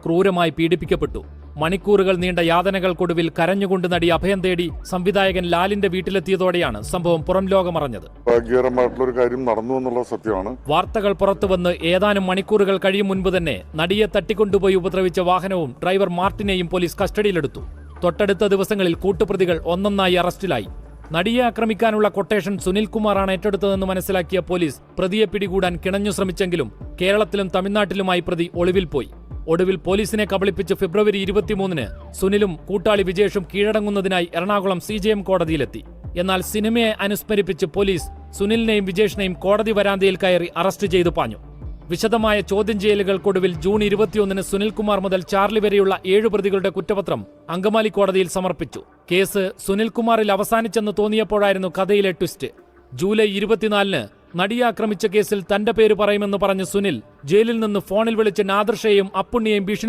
ക്രൂരമായി പീഡിപ്പിക്കപ്പെട്ടു. മണിക്കൂറുകൾ നീണ്ട യാതനകൾക്കൊടുവിൽ കരഞ്ഞുകൊണ്ട് നടി അഭയം തേടി സംവിധായകൻ ലാലിന്റെ വീട്ടിലെത്തിയതോടെയാണ് സംഭവം പുറം ലോകമറിഞ്ഞത്. ഭാഗ്യകരമായിട്ടുള്ള കാര്യം നടന്നു എന്നുള്ള സത്യമാണ്. വാർത്തകൾ പുറത്തുവന്ന് ഏതാനും മണിക്കൂറുകൾ കഴിയും മുൻപ് തന്നെ നടിയെ തട്ടിക്കൊണ്ടുപോയി ഉപദ്രവിച്ച വാഹനവും ഡ്രൈവർ മാർട്ടിനെയും പോലീസ് കസ്റ്റഡിയിലെടുത്തു. തൊട്ടടുത്ത ദിവസങ്ങളിൽ കൂട്ടുപ്രതികൾ ഒന്നൊന്നായി അറസ്റ്റിലായി. നടിയെ ആക്രമിക്കാനുള്ള കൊട്ടേഷൻ സുനിൽകുമാറാണ് ഏറ്റെടുത്തതെന്ന് മനസ്സിലാക്കിയ പോലീസ് പ്രതിയെ പിടികൂടാൻ കിണഞ്ഞു ശ്രമിച്ചെങ്കിലും കേരളത്തിലും തമിഴ്നാട്ടിലുമായി പ്രതി ഒളിവിൽ പോയി. ഒടുവിൽ പോലീസിനെ കബളിപ്പിച്ച് ഫെബ്രുവരി 23-ന് സുനിലും കൂട്ടാളി വിജേഷും കീഴടങ്ങുന്നതിനായി എറണാകുളം CJM കോടതിയിലെത്തി. എന്നാൽ സിനിമയെ അനുസ്മരിപ്പിച്ച് പോലീസ് സുനിലിനെയും വിജേഷിനെയും കോടതി വരാന്തയിൽ കയറി അറസ്റ്റ് ചെയ്തു പാഞ്ഞു. വിശദമായ ചോദ്യം ചെയ്യലുകൾക്കൊടുവിൽ ജൂൺ 21-ന് സുനിൽകുമാർ മുതൽ ചാർലി വരെയുള്ള 7 പ്രതികളുടെ കുറ്റപത്രം അങ്കമാലി കോടതിയിൽ സമർപ്പിച്ചു. കേസ് സുനിൽകുമാറിൽ അവസാനിച്ചെന്ന് തോന്നിയപ്പോഴായിരുന്നു കഥയിലെ ട്വിസ്റ്റ്. ജൂലൈ 24-ന് നടിയെ ആക്രമിച്ച കേസിൽ തന്റെ പേര് പറയുമെന്ന് പറഞ്ഞ് സുനിൽ ജയിലിൽ നിന്ന് ഫോണിൽ വിളിച്ച് നാദർഷയെയും അപ്പുണ്ണിയെയും ഭീഷണി